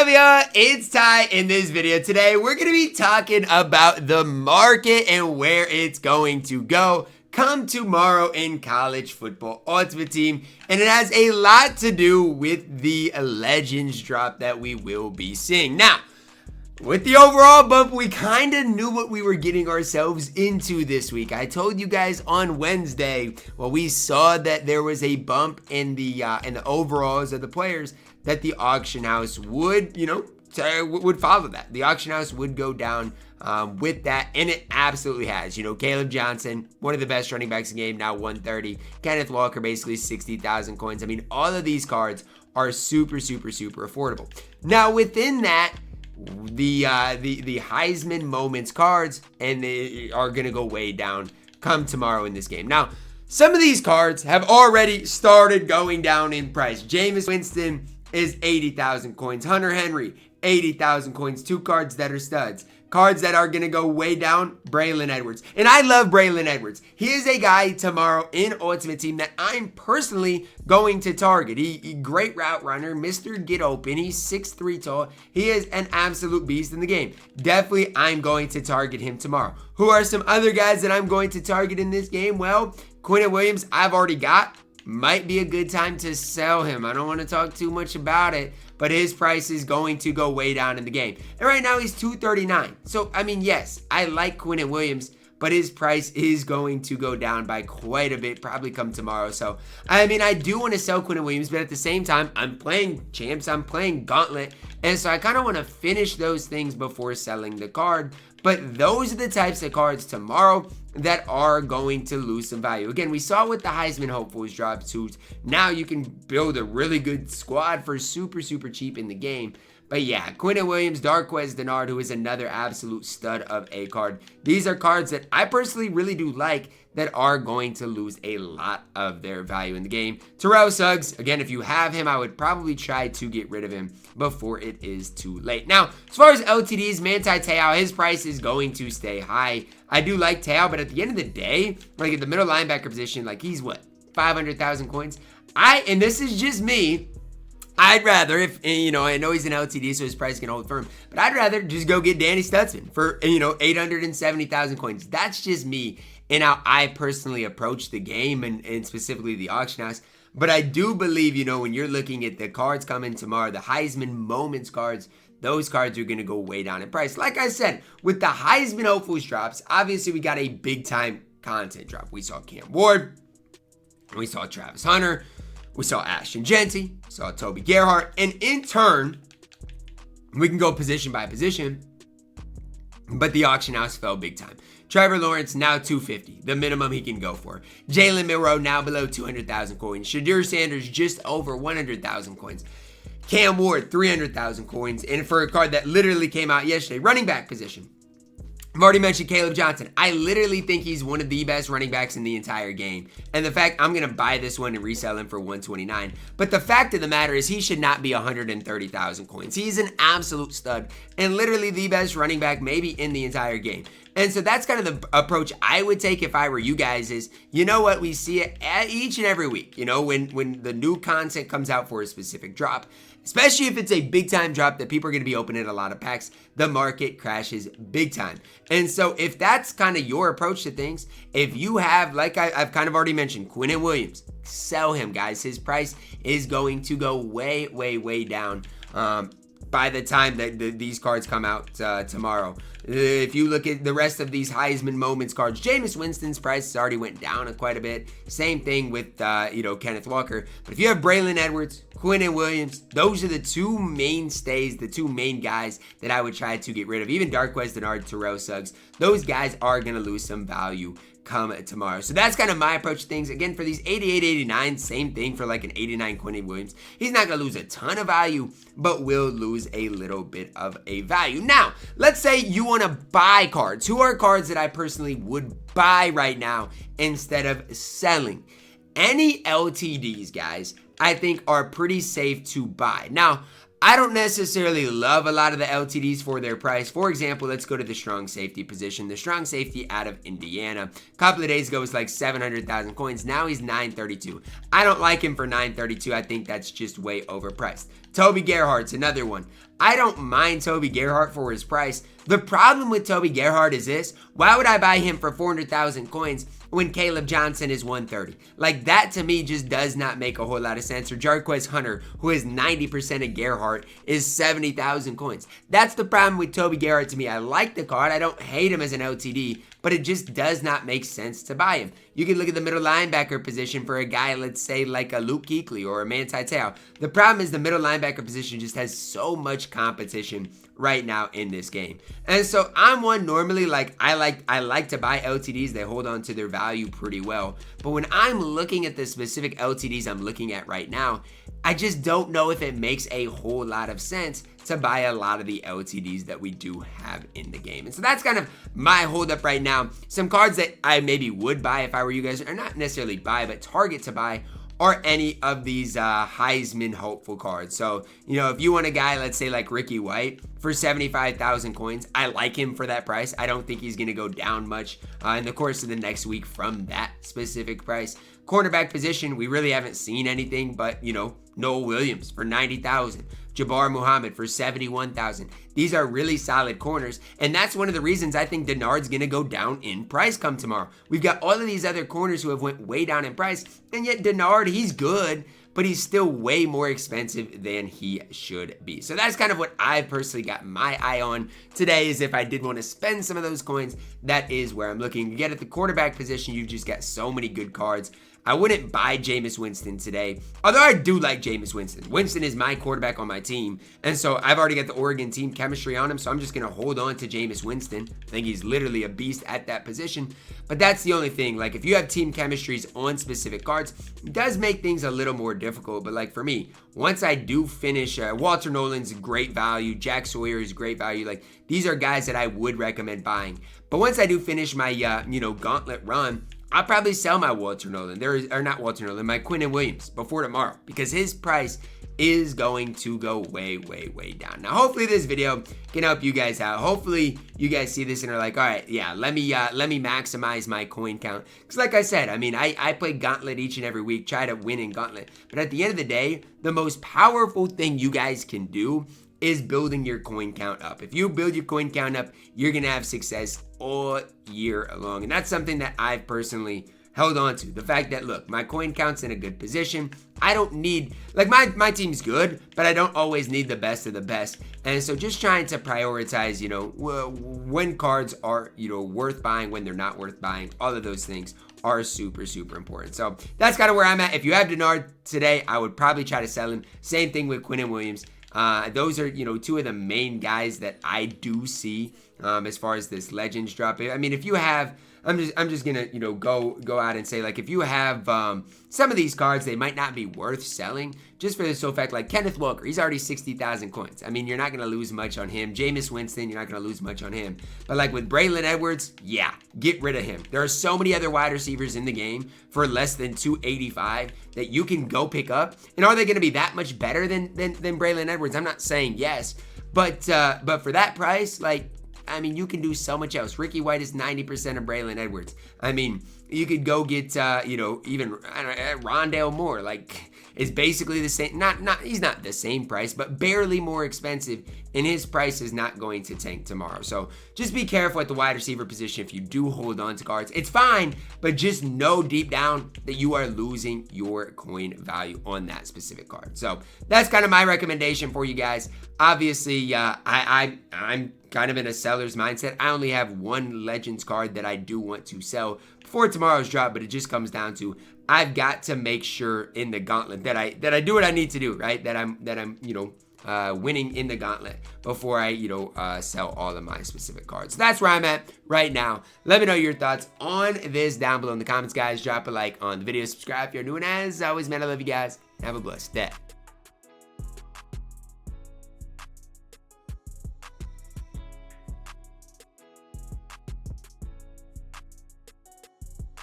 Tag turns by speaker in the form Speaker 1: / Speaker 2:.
Speaker 1: up, y'all? It's Ty. In this video today, we're going to be talking about the market and where it's going to go come tomorrow in college football Ultimate Team. And it has a lot to do with the Legends drop that we will be seeing. Now, with the overall bump, we kind of knew what we were getting ourselves into this week. I told you guys on Wednesday, well, we saw that there was a bump in the overalls of the players that the auction house would, would follow that. The auction house would go down with that, and it absolutely has. Caleb Johnson, one of the best running backs in the game, now 130. Kenneth Walker, basically 60,000 coins. I mean, all of these cards are super affordable. Now, within that, the Heisman Moments cards, and they are going to go way down come tomorrow in this game. Now, some of these cards have already started going down in price. Jameis Winston is 80,000 coins. Hunter Henry, 80,000 coins. Two cards that are studs. Cards that are going to go way down, Braylon Edwards. And I love Braylon Edwards. He is a guy tomorrow in Ultimate Team that I'm personally going to target. He great route runner, Mr. Get Open. He's 6'3" tall. He is an absolute beast in the game. Definitely, I'm going to target him tomorrow. Who are some other guys that I'm going to target in this game? Well, Quinnen Williams, I've already got. Might be a good time to sell him. I don't want to talk too much about it, but his price is going to go way down in the game. And right now he's 239. So, I mean, yes, I like Quinnen Williams, but his price is going to go down by quite a bit, probably come tomorrow. So, I mean, I do want to sell Quinnen Williams, but at the same time, I'm playing Champs, I'm playing Gauntlet, and so I kind of want to finish those things before selling the card. But those are the types of cards tomorrow that are going to lose some value. Again, we saw with the Heisman hopefuls drop suits. Now you can build a really good squad for super cheap in the game. But yeah, Quinnen Williams, Darqueze Dennard, who is another absolute stud of a card. These are cards that I personally really do like that are going to lose a lot of their value in the game. Terrell Suggs, again, if you have him, I would probably try to get rid of him before it is too late. Now, as far as LTDs, Manti Te'o, his price is going to stay high. I do like Te'o, but at the end of the day, like at the middle linebacker position, like he's what, 500,000 coins? And this is just me, I'd rather, I know he's an LTD, so his price can hold firm, but I'd rather just go get Danny Stutzman for, 870,000 coins. That's just me and how I personally approach the game and specifically the auction house. But I do believe, when you're looking at the cards coming tomorrow, the Heisman Moments cards, those cards are going to go way down in price. Like I said, with the Heisman hopefuls drops, obviously we got a big time content drop. We saw Cam Ward, we saw Travis Hunter, we saw Ashton Jeanty, saw Toby Gerhart, and in turn, we can go position by position, but the auction house fell big time. Trevor Lawrence, now 250, the minimum he can go for. Jalen Milroe, now below 200,000 coins. Shadur Sanders, just over 100,000 coins. Cam Ward, 300,000 coins. And for a card that literally came out yesterday, running back position. I've already mentioned Caleb Johnson. I literally think he's one of the best running backs in the entire game. And the fact, I'm going to buy this one and resell him for 129. But the fact of the matter is he should not be 130,000 coins. He's an absolute stud and literally the best running back maybe in the entire game. And so that's kind of the approach I would take if I were you guys is, you know what, we see it each and every week, when the new content comes out for a specific drop, especially if it's a big time drop that people are going to be opening a lot of packs, the market crashes big time. And so if that's kind of your approach to things, if you have, like I've kind of already mentioned, Quinnen Williams, sell him, guys. His price is going to go way down by the time that these cards come out tomorrow. If you look at the rest of these Heisman Moments cards, Jameis Winston's price already went down quite a bit. Same thing with, Kenneth Walker. But if you have Braylon Edwards, Quinnen Williams, those are the two mainstays, the two main guys that I would try to get rid of. Even Darqueze Dennard, Terrell Suggs, those guys are going to lose some value come tomorrow. So that's kind of my approach to things. Again, for these 88, 89, same thing for like an 89 Quinnen Williams. He's not going to lose a ton of value, but will lose a little bit of a value. Now, let's say you want to buy cards. Who are cards that I personally would buy right now instead of selling? Any LTDs, guys, I think are pretty safe to buy. Now, I don't necessarily love a lot of the LTDs for their price. For example, let's go to the strong safety position. The strong safety out of Indiana. A couple of days ago was like 700,000 coins. Now he's 932. I don't like him for 932. I think that's just way overpriced. Toby Gerhardt's another one. I don't mind Toby Gerhardt for his price. The problem with Toby Gerhardt is this. Why would I buy him for 400,000 coins when Caleb Johnson is 130? Like, that to me just does not make a whole lot of sense. Or Jarquez Hunter, who is 90% of Gerhardt, is 70,000 coins. That's the problem with Toby Gerhardt to me. I like the card. I don't hate him as an LTD, but it just does not make sense to buy him. You can look at the middle linebacker position for a guy, let's say, like a Luke Kuechly or a Manti Te'o. The problem is the middle linebacker position just has so much competition right now in this game. And so I'm one normally, like I like to buy LTDs. They hold on to their value pretty well. But when I'm looking at the specific LTDs I'm looking at right now, I just don't know if it makes a whole lot of sense to buy a lot of the LTDs that we do have in the game. And so that's kind of my holdup right now. Some cards that I maybe would buy if I were you guys, or not necessarily buy, but target to buy, are any of these Heisman hopeful cards. So, you know, if you want a guy, let's say like Ricky White for 75,000 coins, I like him for that price. I don't think he's going to go down much in the course of the next week from that specific price. Cornerback position, we really haven't seen anything but, you know, Noah Williams for 90,000. Jabbar Muhammad for 71,000. These are really solid corners, and that's one of the reasons I think Denard's going to go down in price come tomorrow. We've got all of these other corners who have went way down in price, and yet Denard, he's good, but he's still way more expensive than he should be. So that's kind of what I've personally got my eye on today, is if I did want to spend some of those coins, that is where I'm looking. Again, at the quarterback position, you've just got so many good cards. I wouldn't buy Jameis Winston today, although I do like Jameis Winston. Winston is my quarterback on my team, and so I've already got the Oregon team chemistry on him, so I'm just going to hold on to Jameis Winston. I think he's literally a beast at that position, but that's the only thing. Like, if you have team chemistries on specific cards, it does make things a little more difficult, but like for me, once I do finish, Walter Nolan's great value, Jack Sawyer is great value. Like, these are guys that I would recommend buying, but once I do finish my, gauntlet run, I'll probably sell my Walter Nolan, my Quinnen Williams before tomorrow, because his price is going to go way, way, way down. Now, hopefully this video can help you guys out. Hopefully you guys see this and are like, all right, yeah, let me maximize my coin count. Because like I said, I mean, I play Gauntlet each and every week, try to win in Gauntlet. But at the end of the day, the most powerful thing you guys can do is building your coin count up. If you build your coin count up, you're going to have success all year long. And that's something that I've personally held on to. The fact that, look, my coin count's in a good position. I don't need, like, my team's good, but I don't always need the best of the best. And so just trying to prioritize, you know, when cards are, you know, worth buying, when they're not worth buying, all of those things are super, super important. So that's kind of where I'm at. If you have Denard today, I would probably try to sell him. Same thing with Quinnen Williams. Those are, you know, two of the main guys that I do see as far as this Legends drop. I mean, if you have, I'm just gonna, you know, go out and say, like, if you have some of these cards, they might not be worth selling, just for the sole fact, like Kenneth Walker, he's already 60,000 coins. I mean, you're not gonna lose much on him. Jameis Winston, you're not gonna lose much on him. But like with Braylon Edwards, yeah, get rid of him. There are so many other wide receivers in the game for less than 285 that you can go pick up. And are they gonna be that much better than Braylon Edwards? I'm not saying yes, but for that price, like, I mean, you can do so much else. Ricky White is 90% of Braylon Edwards. I mean, you could go get, even Rondale Moore. Like, is basically the same. He's not the same price, but barely more expensive, and his price is not going to tank tomorrow. So just be careful at the wide receiver position if you do hold on to cards. It's fine, but just know deep down that you are losing your coin value on that specific card. So that's kind of my recommendation for you guys. Obviously, I'm kind of in a seller's mindset. I only have one Legends card that I do want to sell before tomorrow's drop, but it just comes down to I've got to make sure in the Gauntlet that I do what I need to do, right? That I'm winning in the Gauntlet before I sell all of my specific cards. So that's where I'm at right now. Let me know your thoughts on this down below in the comments, guys. Drop a like on the video, subscribe if you're new, and as always, man, I love you guys. Have a blessed day.